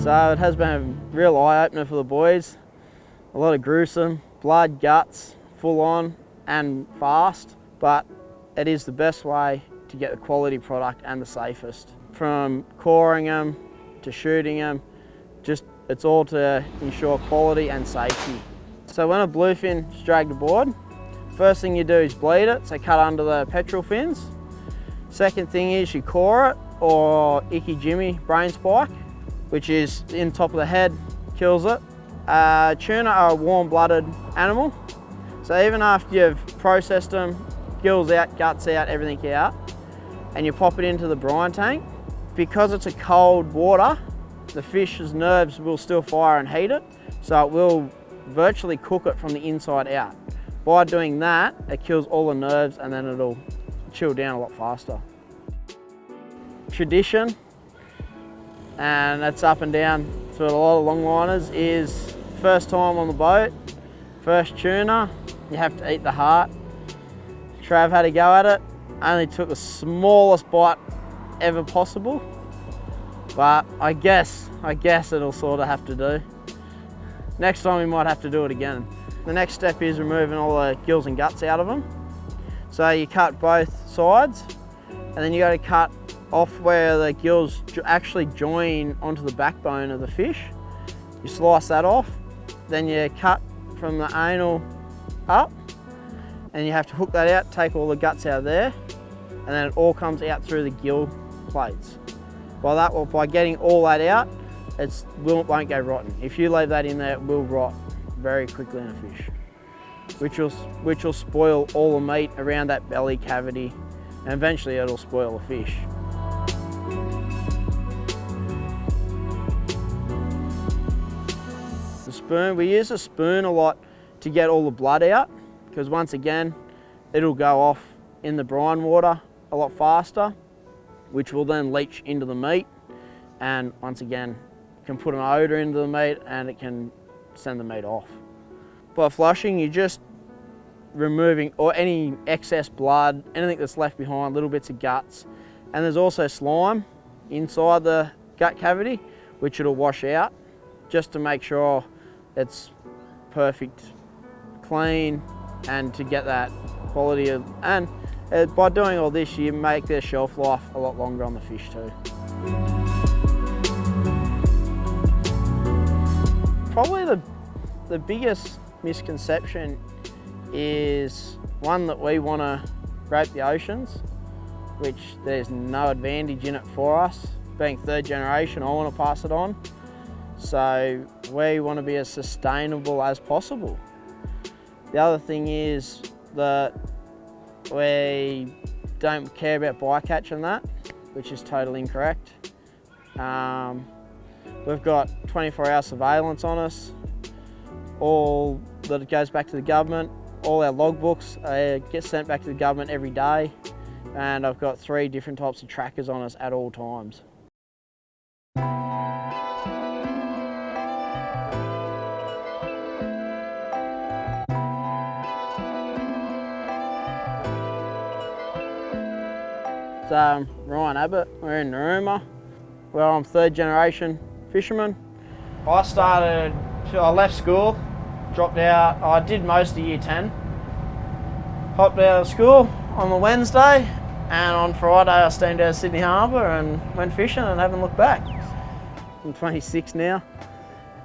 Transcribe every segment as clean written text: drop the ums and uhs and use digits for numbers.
So it has been a real eye-opener for the boys. A lot of gruesome, blood, guts, full on and fast, but it is the best way to get the quality product and the safest. From coring them to shooting them, it's all to ensure quality and safety. So when a bluefin's dragged aboard, first thing you do is bleed it, so cut under the petrol fins. Second thing is you core it, or Icky Jimmy brain spike, which is in top of the head, kills it. Tuna are a warm-blooded animal, so even after you've processed them, gills out, guts out, everything out, and you pop it into the brine tank, because it's a cold water, the fish's nerves will still fire and heat it, so it will virtually cook it from the inside out. By doing that, it kills all the nerves and then it'll chill down a lot faster. Tradition, and that's up and down for a lot of longliners, is first time on the boat, first tuna, you have to eat the heart. Trav had a go at it, only took the smallest bite ever possible, but I guess it'll sort of have to do. Next time we might have to do it again. The next step is removing all the gills and guts out of them. So you cut both sides, and then you got to cut off where the gills actually join onto the backbone of the fish. You slice that off, then you cut from the anal up, and you have to hook that out, take all the guts out of there, and then it all comes out through the gill plates. By getting all that out, it won't go rotten. If you leave that in there, it will rot very quickly in a fish, which will spoil all the meat around that belly cavity, and eventually it'll spoil the fish. The spoon, we use a spoon a lot to get all the blood out, because once again, it'll go off in the brine water a lot faster, which will then leach into the meat, and once again, can put an odour into the meat and it can send the meat off. By flushing, you're just removing any excess blood, anything that's left behind, little bits of guts, and there's also slime inside the gut cavity, which it'll wash out, just to make sure it's perfect, clean, and to get that quality of, and by doing all this, you make their shelf life a lot longer on the fish too. Probably the biggest misconception is one that we want to rape the oceans, which there's no advantage in it for us. Being third generation, I want to pass it on. So we want to be as sustainable as possible. The other thing is that we don't care about bycatch and that, which is totally incorrect. We've got 24-hour surveillance on us. All that goes back to the government. All our logbooks get sent back to the government every day. And I've got 3 different types of trackers on us at all times. So I'm Ryan Abbott, we're in Narooma. Well, I'm third generation fisherman. I left school, dropped out, I did most of year 10. Hopped out of school on the Wednesday, and on Friday I steamed out of Sydney Harbour and went fishing and haven't looked back. I'm 26 now.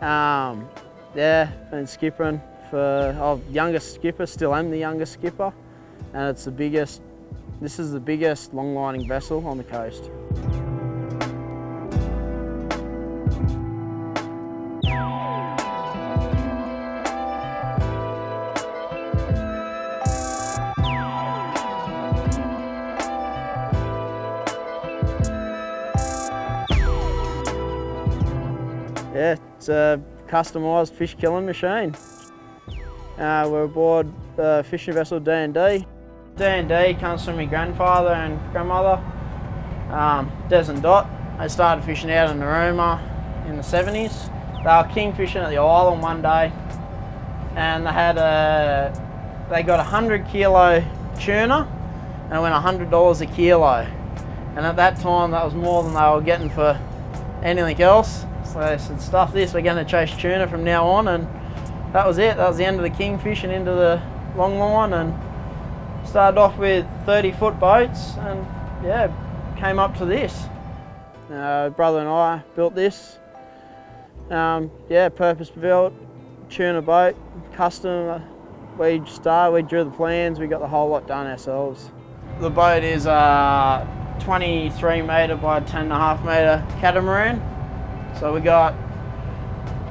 Yeah, been skippering youngest skipper, still am the youngest skipper, and it's this is the biggest long-lining vessel on the coast. Yeah, it's a customised fish killing machine. We're aboard the fishing vessel D&D. D&D comes from my grandfather and grandmother, Des and Dot. They started fishing out in Narooma in the 70s. They were kingfishing at the island one day, and they got 100 kilo tuna, and it went $100 a kilo. And at that time, that was more than they were getting for anything else. So I said, stuff this, we're going to chase tuna from now on, and that was it. That was the end of the kingfish and into the long line, and started off with 30-foot boats, and yeah, came up to this. Brother and I built this. Yeah, purpose built, tuna boat, custom. We drew the plans, we got the whole lot done ourselves. The boat is a 23 metre by 10.5 metre catamaran. So we got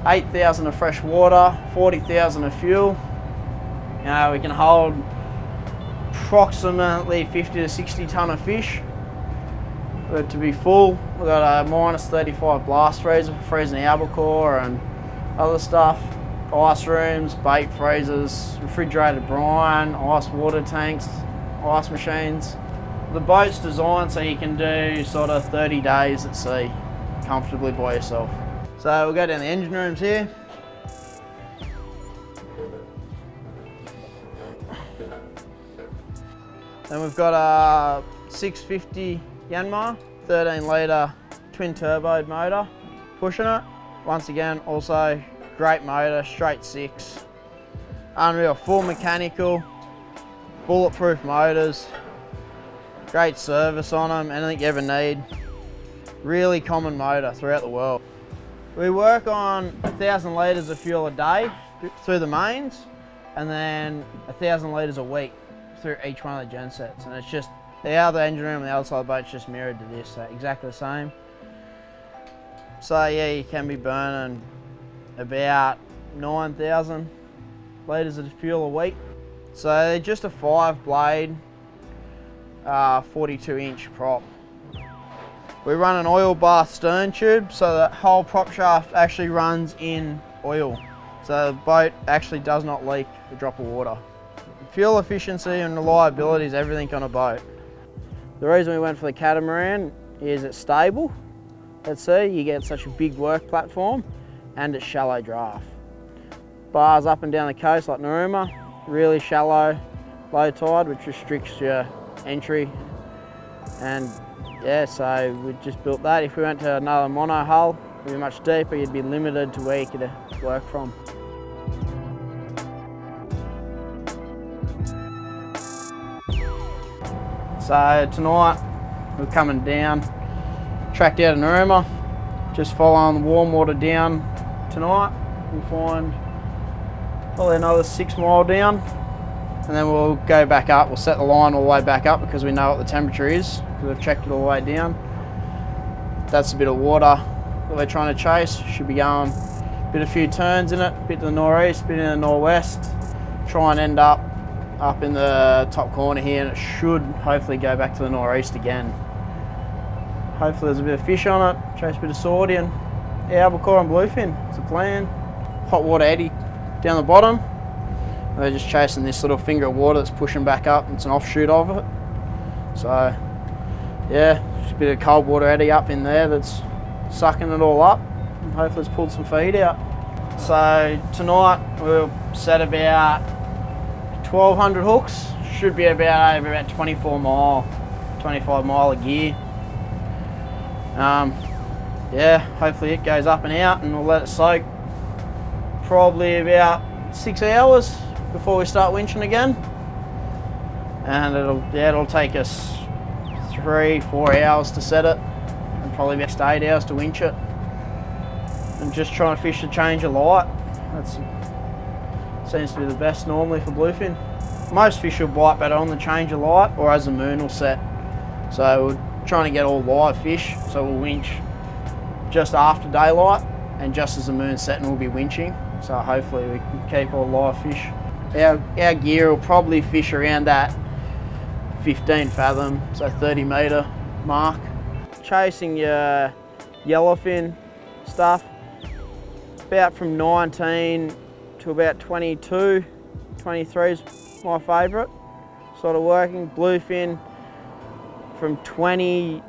8,000 of fresh water, 40,000 of fuel. We can hold approximately 50 to 60 tonne of fish. But to be full, we've got a -35 blast freezer for freezing the albacore and other stuff. Ice rooms, bait freezers, refrigerated brine, ice water tanks, ice machines. The boat's designed so you can do sort of 30 days at sea comfortably by yourself. So we'll go down the engine rooms here. Then we've got a 650 Yanmar, 13 litre twin turbo motor pushing it. Once again, also great motor, straight six. Unreal, full mechanical, bulletproof motors, great service on them, anything you ever need. Really common motor throughout the world. We work on 1,000 litres of fuel a day through the mains, and then 1,000 litres a week through each one of the gen sets. And it's just, the other engine room and the other side of the boat's just mirrored to this, so exactly the same. So yeah, you can be burning about 9,000 litres of fuel a week. So they're just a 5-blade, 42-inch prop. We run an oil bath stern tube, so the whole prop shaft actually runs in oil. So the boat actually does not leak a drop of water. Fuel efficiency and reliability is everything on a boat. The reason we went for the catamaran is it's stable at sea. You get such a big work platform, and it's shallow draft. Bars up and down the coast like Narooma, really shallow, low tide, which restricts your entry. And yeah, so we just built that. If we went to another mono hull, it'd be much deeper, you'd be limited to where you could work from. So tonight, we're coming down, tracked out of Narooma, just following the warm water down tonight. We'll find probably another 6 mile down, and then we'll go back up. We'll set the line all the way back up because we know what the temperature is, because we've checked it all the way down. That's a bit of water that we're trying to chase. Should be going a few turns in it, a bit to the northeast, a bit in the northwest. Try and end up in the top corner here, and it should hopefully go back to the northeast again. Hopefully there's a bit of fish on it, chase a bit of swordie and albacore and bluefin. It's a plan. Hot water eddy down the bottom. We're just chasing this little finger of water that's pushing back up. It's an offshoot of it. So yeah, just a bit of cold water eddy up in there that's sucking it all up, and hopefully it's pulled some feed out. So tonight we'll set about 1,200 hooks. Should be about 25 mile a gear. Yeah, hopefully it goes up and out, and we'll let it soak probably about 6 hours before we start winching again. And it'll take us 3-4 hours to set it, and probably about 8 hours to winch it. And just trying to fish a change of light. That seems to be the best normally for bluefin. Most fish will bite better on the change of light or as the moon will set. So we're trying to get all live fish, so we'll winch just after daylight, and just as the moon's setting we'll be winching. So hopefully we can keep all live fish. Our gear will probably fish around that 15 fathom, so 30 metre mark. Chasing your yellowfin stuff, about from 19 to about 22, 23 is my favourite sort of working. Bluefin from 20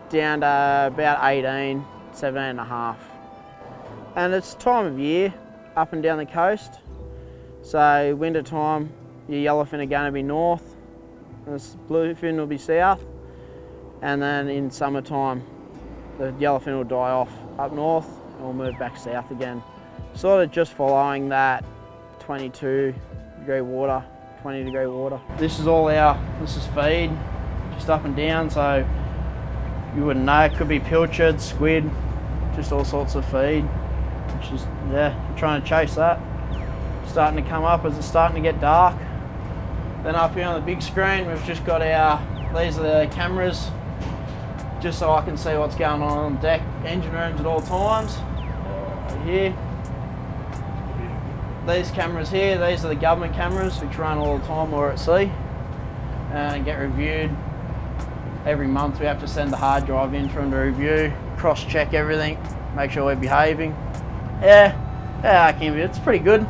down to about 18, 17 and a half. And it's time of year up and down the coast. So winter time, your yellowfin are going to be north, and the bluefin will be south. And then in summertime, the yellowfin will die off up north, and we'll move back south again. Sort of just following that 22 degree water, 20 degree water. This is feed, just up and down, so you wouldn't know. It could be pilchard, squid, just all sorts of feed. Which is, yeah, I'm trying to chase that. Starting to come up as it's starting to get dark. Then up here on the big screen, we've just got these are the cameras, just so I can see what's going on deck, engine rooms at all times. Right here. These cameras here, these are the government cameras which run all the time while we're at sea and get reviewed. Every month we have to send the hard drive in for them to review, cross-check everything, make sure we're behaving. Yeah, it's pretty good.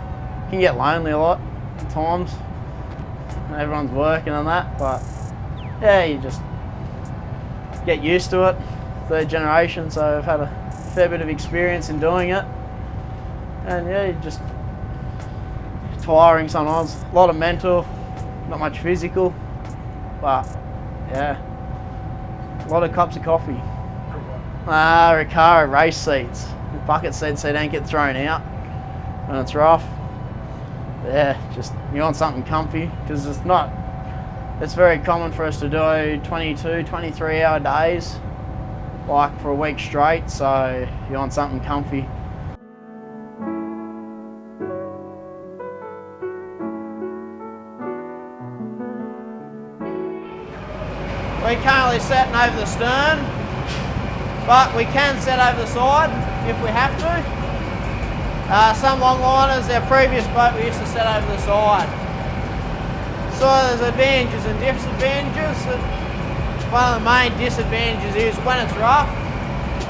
Can get lonely a lot at times. Everyone's working on that, but yeah, you just get used to it. Third generation, so I've had a fair bit of experience in doing it. And yeah, you just tiring sometimes. A lot of mental, not much physical, but yeah, a lot of cups of coffee. Recaro race seats, bucket seats so they don't get thrown out when it's rough. Yeah, just you want something comfy because it's very common for us to do 22, 23 hour days, like for a week straight, so you want something comfy. We're currently setting over the stern, but we can set over the side if we have to. Some longliners, our previous boat, we used to set over the side. So there's advantages and disadvantages. One of the main disadvantages is when it's rough,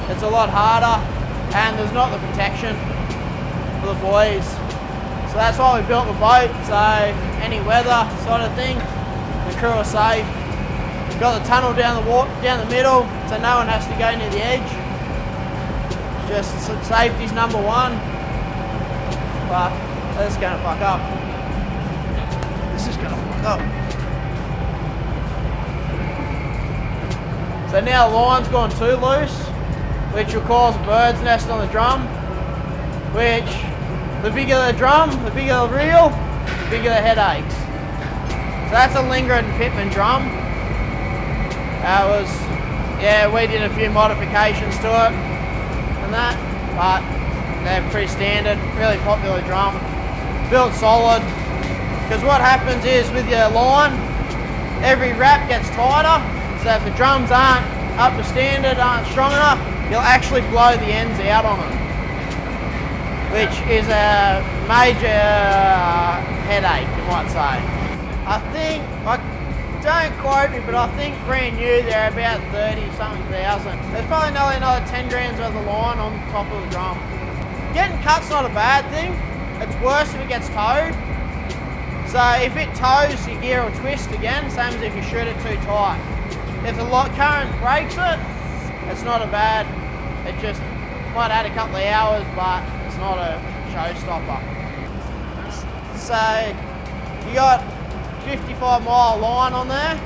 it's a lot harder and there's not the protection for the buoys. So that's why we built the boat, so any weather sort of thing, the crew are safe. We've got the tunnel down the middle, so no one has to go near the edge. Just safety's number one. But this is gonna fuck up. This is gonna fuck up. So now the line's gone too loose, which will cause a bird's nest on the drum, which the bigger the drum, the bigger the reel, the bigger the headaches. So that's a Lingard and Pittman drum. We did a few modifications to it and that, but they're pretty standard, really popular drum, built solid. Because what happens is with your line, every wrap gets tighter, so if the drums aren't up to standard, aren't strong enough, you'll actually blow the ends out on them, which is a major headache, you might say. Don't quote me, but I think brand new they're about 30-something thousand. There's probably another 10 grams worth of line on top of the drum. Getting cut's not a bad thing. It's worse if it gets towed. So if it tows, your gear will twist again, same as if you shoot it too tight. If the current breaks it, it's not a bad. It just might add a couple of hours, but it's not a showstopper. So you got 55-mile line on there,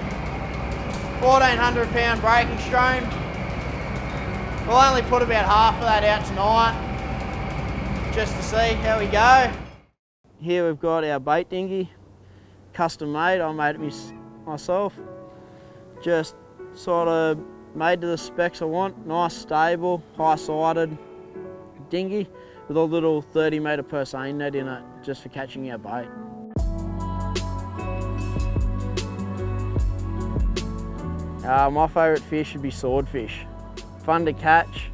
1,400 pound braking strain. We'll only put about half of that out tonight, just to see how we go. Here we've got our bait dinghy, custom made. I made it myself. Just sort of made to the specs I want. Nice, stable, high-sided dinghy with a little 30-metre per seine net in it, just for catching our bait. My favourite fish would be swordfish. Fun to catch,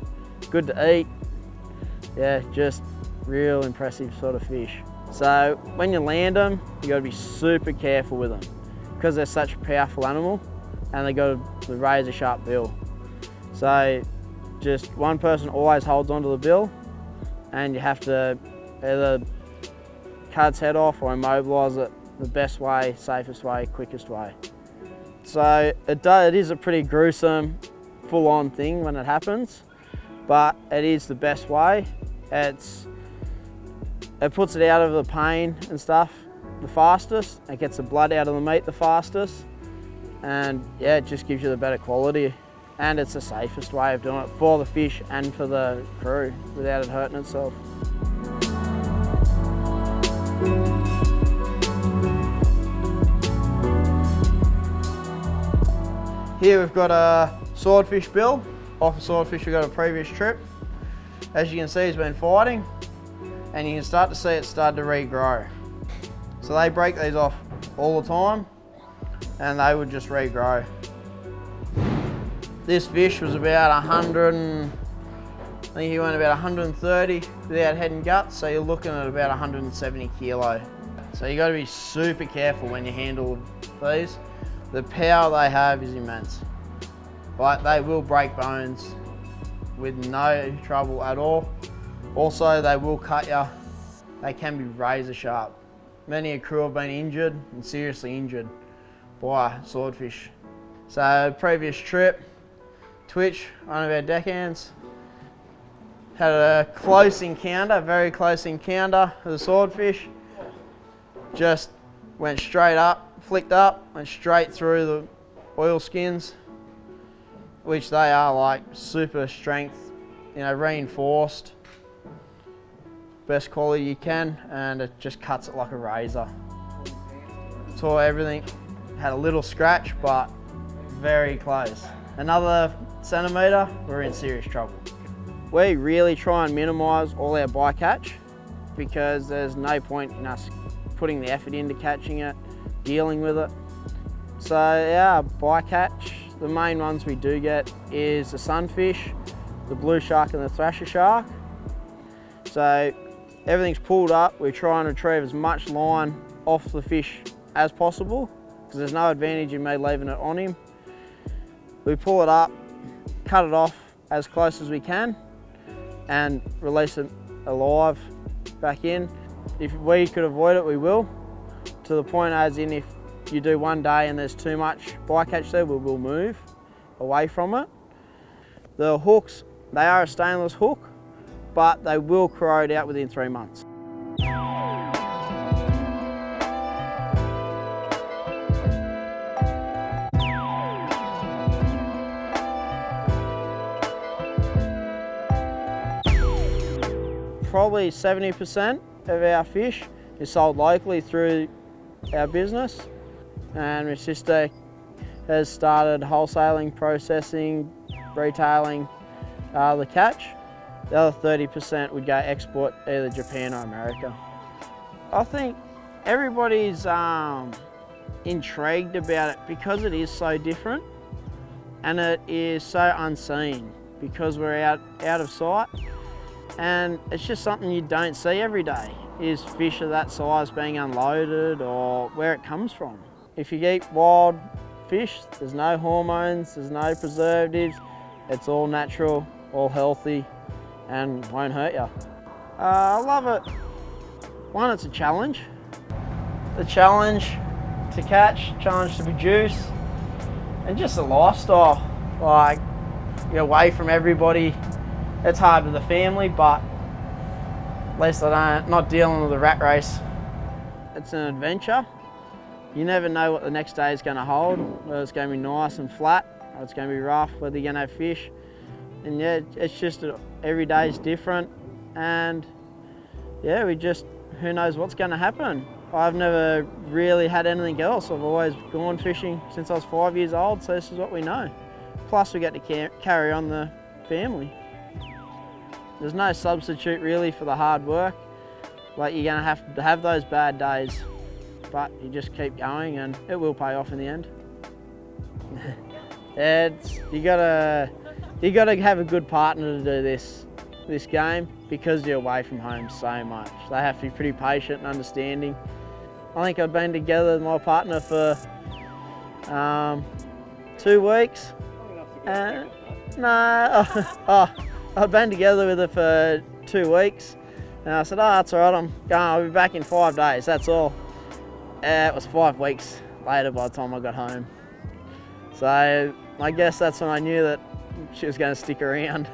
good to eat. Yeah, just real impressive sort of fish. So when you land them, you got to be super careful with them because they're such a powerful animal and they got the razor sharp bill. So just one person always holds onto the bill and you have to either cut its head off or immobilise it the best way, safest way, quickest way. So it is a pretty gruesome, full-on thing when it happens, but it is the best way. It puts it out of the pain and stuff the fastest. It gets the blood out of the meat the fastest, and yeah, it just gives you the better quality and it's the safest way of doing it for the fish and for the crew without it hurting itself. Here we've got a swordfish bill. Off a swordfish we got a previous trip. As you can see, he's been fighting, and you can start to see it start to regrow. So they break these off all the time, and they would just regrow. This fish was about 100 and, I think he went about 130 without head and guts, so you're looking at about 170 kilo. So you got to be super careful when you handle these. The power they have is immense. Like, they will break bones with no trouble at all. Also, they will cut you. They can be razor sharp. Many a crew have been injured and seriously injured by swordfish. So previous trip, twitch, one of our deckhands, had a close encounter, very close encounter with a swordfish. Just went straight up, flicked up, went straight through the oil skins, which they are like super strength, you know, reinforced, best quality you can, and it just cuts it like a razor. Tore everything, had a little scratch, but very close. Another centimetre, we're in serious trouble. We really try and minimise all our bycatch because there's no point in us putting the effort into catching it, dealing with it. So our bycatch, the main ones we do get is the sunfish, the blue shark and the thrasher shark. So everything's pulled up. We try and retrieve as much line off the fish as possible because there's no advantage in me leaving it on him. We pull it up, cut it off as close as we can and release it alive back in. If we could avoid it, we will, to the point as in if you do one day and there's too much bycatch there, we will move away from it. The hooks, they are a stainless hook, but they will corrode out within 3 months. Probably 70% of our fish is sold locally through our business, and my sister has started wholesaling, processing, retailing the catch. The other 30% would go export either Japan or America. I think everybody's intrigued about it because it is so different and it is so unseen because we're out of sight, and it's just something you don't see every day, is fish of that size being unloaded or where it comes from. If you eat wild fish, there's no hormones, there's no preservatives, it's all natural, all healthy and won't hurt you. I love it. One, it's a challenge. The challenge to catch, challenge to produce, and just a lifestyle. Like, you're away from everybody. It's hard with the family, but at least not dealing with the rat race. It's an adventure. You never know what the next day is going to hold, whether it's going to be nice and flat, or it's going to be rough, whether you're going to have fish. And yeah, it's just every day is different, and yeah, who knows what's going to happen. I've never really had anything else. I've always gone fishing since I was 5 years old, so this is what we know. Plus we get to carry on the family. There's no substitute really for the hard work. Like, you're going to have those bad days, but you just keep going and it will pay off in the end. You gotta have a good partner to do this game because you're away from home so much. They have to be pretty patient and understanding. I think I've been together with my partner for 2 weeks. I've been together with her for 2 weeks, and I said, "Oh, that's all right. I'll be back in 5 days. That's all." It was 5 weeks later by the time I got home. So I guess that's when I knew that she was going to stick around.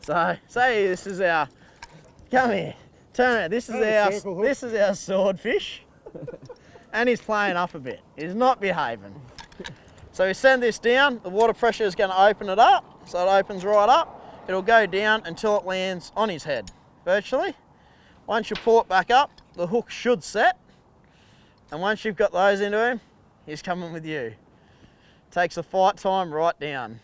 So, say this is our, come here, turn it, this is our swordfish. And he's playing up a bit. He's not behaving. So we send this down, the water pressure is going to open it up, so it opens right up. It'll go down until it lands on his head, virtually. Once you pull it back up, the hook should set. And once you've got those into him, he's coming with you. Takes the fight time right down.